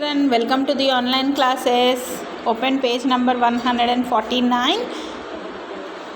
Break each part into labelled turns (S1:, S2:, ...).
S1: children, welcome to the online classes. Open page number 149.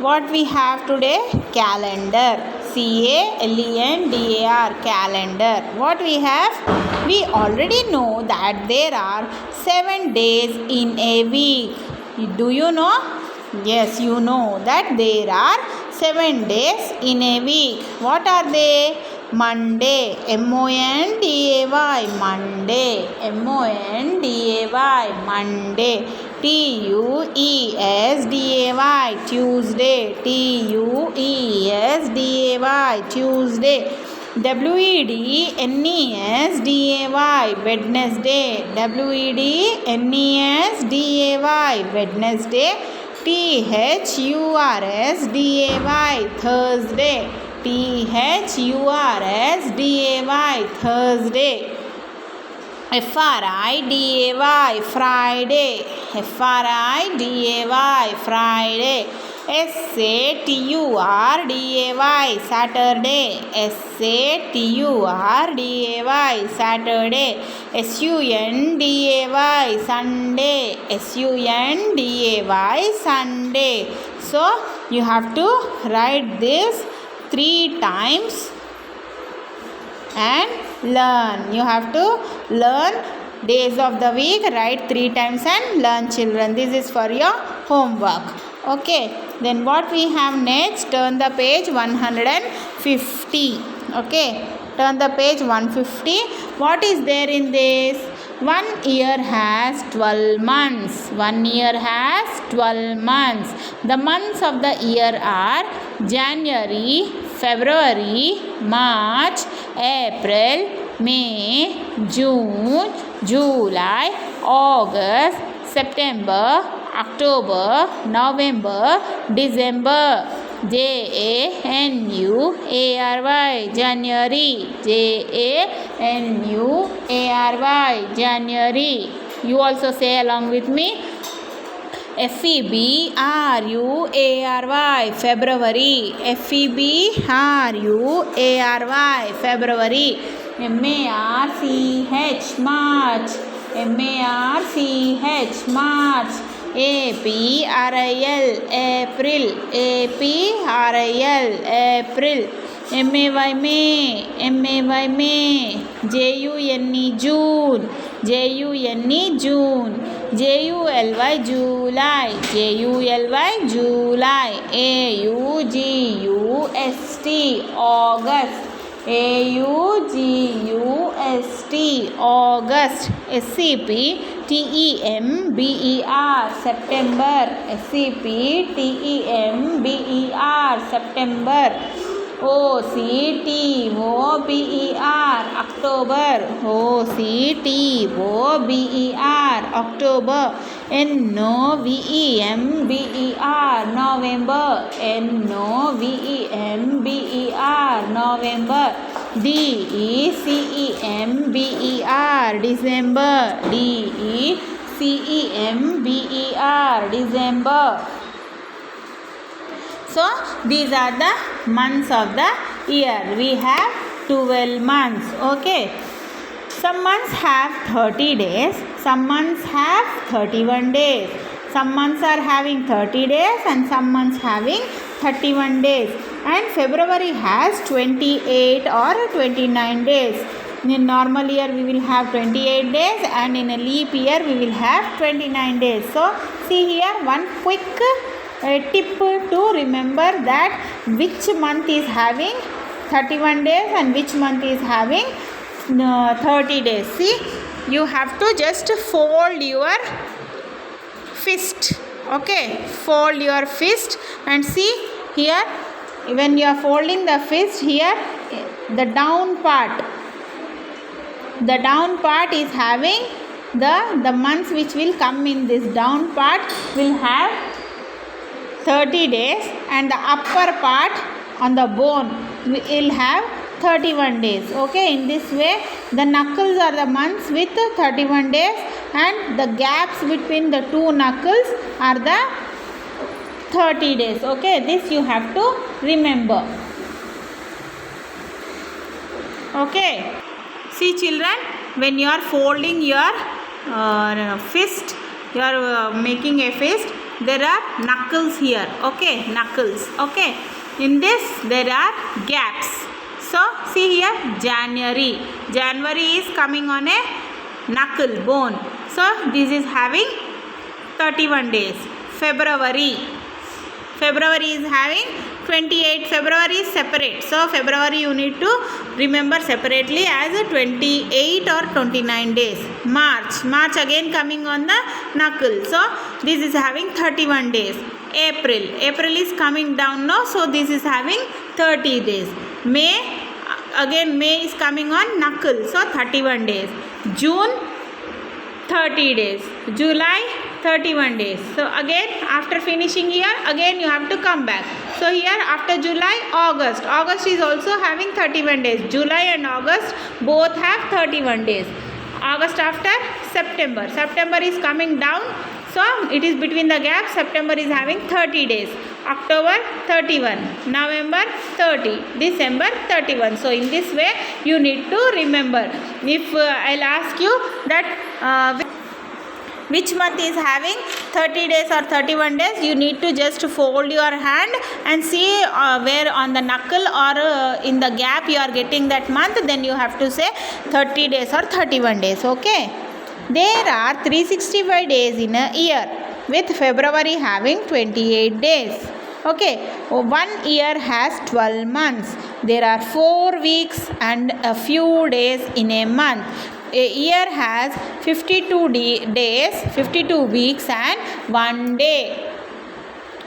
S1: What we have today? Calendar. CALENDAR, calendar. What we have? We already know that there are 7 days in a week. Do you know? Yes, you know that there are 7 days in a week. What are they? Monday, MONDAY, Monday, MONDAY, Monday, TUESDAY, Tuesday, TUESDAY, Tuesday, WEDNESDAY, Wednesday, WEDNESDAY, Wednesday, THURSDAY, Thursday, THURSDAY, Thursday, FRIDAY, Friday, FRIDAY, Friday, SATURDAY, Saturday, SATURDAY, Saturday, SUNDAY, Sunday, SUNDAY, Sunday. So you have to write this 3 times and learn. You have to learn days of the week, write 3 times and learn, children. This is for your homework. Okay, then what we have next? Turn the page 150. Okay, turn the page 150. What is there in this? 1 year has 12 months. 1 year has 12 months. The months of the year are January, February, March, April, May, June, July, August, September, October, November, December. JANUARY, January, JANUARY, January. You also say along with me. FEBRUARY, February, FEBRUARY, February, MARCH, March, MARCH, March, APRIL, April, APRIL, April, MAY, May, JUNE, June, JUNE, June, JULY, July, JULY, July, AUGUST, August, AUGUST, August, SCPTEMBER, September, SCPTEMBER, September, OCTOBER, October, OCTOBER, October, NOVEMBER, November, NOVEMBER, November, DECEMBER, December, DECEMBER, December. So these are the months of the year. We have 12 months. Okay. Some months have 30 days. Some months have 31 days. Some months are having 30 days and some months having 31 days. And February has 28 or 29 days. In normal year we will have 28 days and in a leap year we will have 29 days. So see here one quick tip to remember that which month is having 31 days and which month is having 30 days. See, you have to just fold your fist. Okay, fold your fist and see here, when you are folding the fist here, the down part is having the months which will come in this down part will have 30 days and the upper part on the bone will have 31 days. Okay, in this way the knuckles are the months with 31 days and the gaps between the two knuckles are the 30 days. Okay, this you have to remember. Okay, see children, when you are folding your fist, you are making a fist, there are knuckles here, okay, knuckles, okay. In this there are gaps. So see here, January is coming on a knuckle bone, so this is having 31 days. February is having 28. February is separate, so February you need to remember separately as 28 or 29 days. March again coming on the knuckle, so this is having 31 days. April is coming down now, so this is having 30 days. May is coming on knuckle, so 31 days. June 30 days. July 31 days. So again after finishing here, again you have to come back. So here after July, August is also having 31 days. July and August both have 31 days. August after September is coming down, so it is between the gaps. September is having 30 days. October 31, November 30, December 31. So in this way you need to remember. If I'll ask you that which month is having 30 days or 31 days, you need to just fold your hand and see where on the knuckle or in the gap you are getting that month, then you have to say 30 days or 31 days, okay. There are 365 days in a year, with February having 28 days, okay. 1 year has 12 months. There are 4 weeks and a few days in a month. A year has 52 days, 52 weeks and 1 day.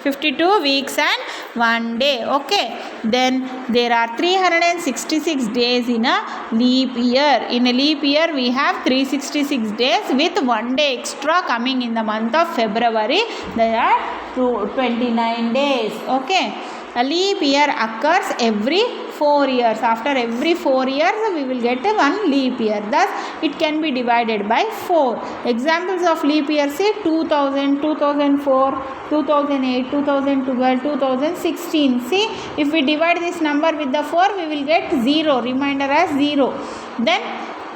S1: 52 weeks and 1 day, okay. Then there are 366 days in a leap year. In a leap year we have 366 days with 1 day extra coming in the month of February. There are 29 days, okay. A leap year occurs every 4 years. After every 4 years we will get one leap year. Thus it can be divided by 4. Examples of leap year, say 2000, 2004, 2008, 2012, 2016. See, if we divide this number with the 4, we will get 0, remainder as 0. Then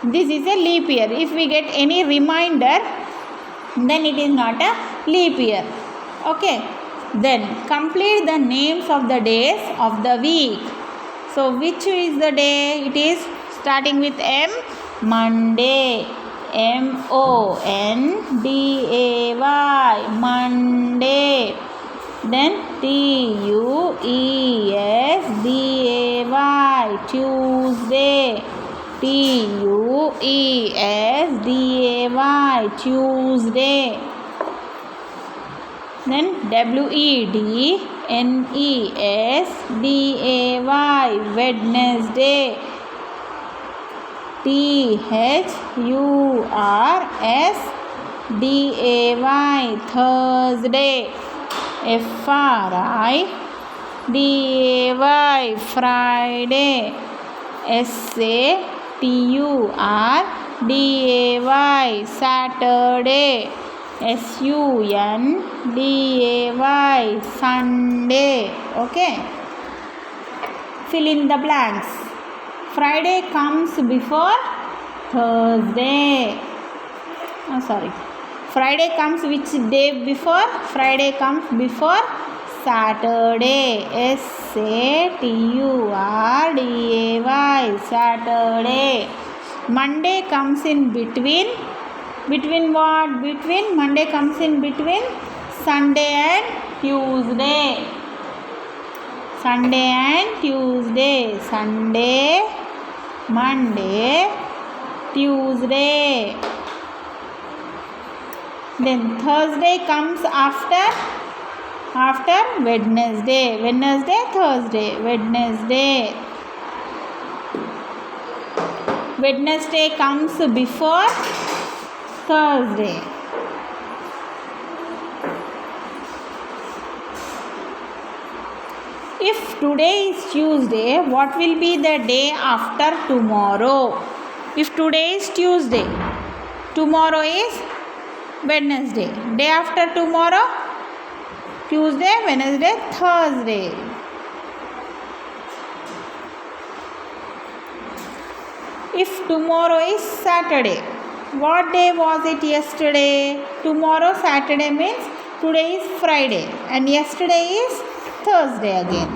S1: this is a leap year. If we get any remainder, then it is not a leap year, okay. Then complete the names of the days of the week. So which is the day? It is starting with M, Monday, M-O-N-D-A-Y, Monday. Then T-U-E-S-D-A-Y, Tuesday, T-U-E-S-D-A-Y, Tuesday. Then W-E-D-N-E-S-D-A-Y, Wednesday. T-H-U-R-S-D-A-Y, Thursday. F-R-I-D-A-Y, Friday. S-A-T-U-R-D-A-Y, Saturday. S-U-N-D-A-Y, Sunday, okay. Fill in the blanks. Friday comes before Thursday. Friday comes which day before? Friday comes before Saturday. S-A-T-U-R-D-A-Y, Saturday. Monday comes in between. Between what? Between Monday comes in between Sunday and Tuesday. Sunday and Tuesday. Sunday, Monday, Tuesday. Then Thursday comes after Wednesday. Wednesday, Thursday, Wednesday. Wednesday comes before Thursday. If today is Tuesday, what will be the day after tomorrow? If today is Tuesday, tomorrow is Wednesday. Day after tomorrow, Tuesday, Wednesday, Thursday. If tomorrow is Saturday, What day was it yesterday? Tomorrow Saturday means today is Friday and yesterday is Thursday again.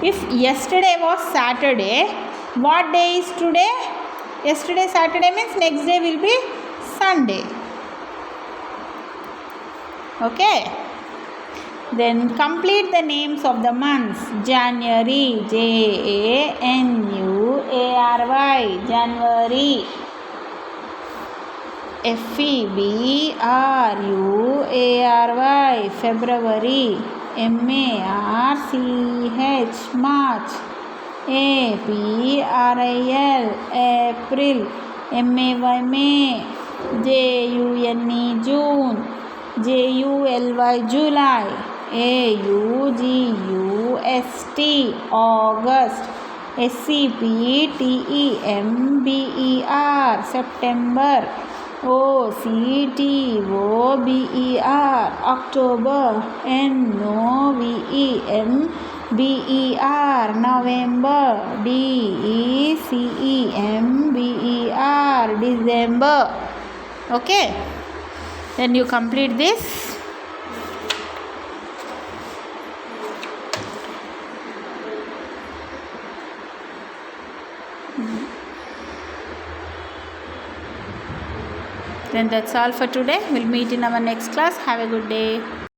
S1: If yesterday was Saturday, what day is today? Yesterday Saturday means next day will be Sunday. Okay. Then complete the names of the months. January, January, January. February, February. March, March. April, April. May, June, June. July, July. August, August. September, September. October, October. November, November. December, December. Okay, then you complete this. Then that's all for today. We'll meet in our next class. Have a good day.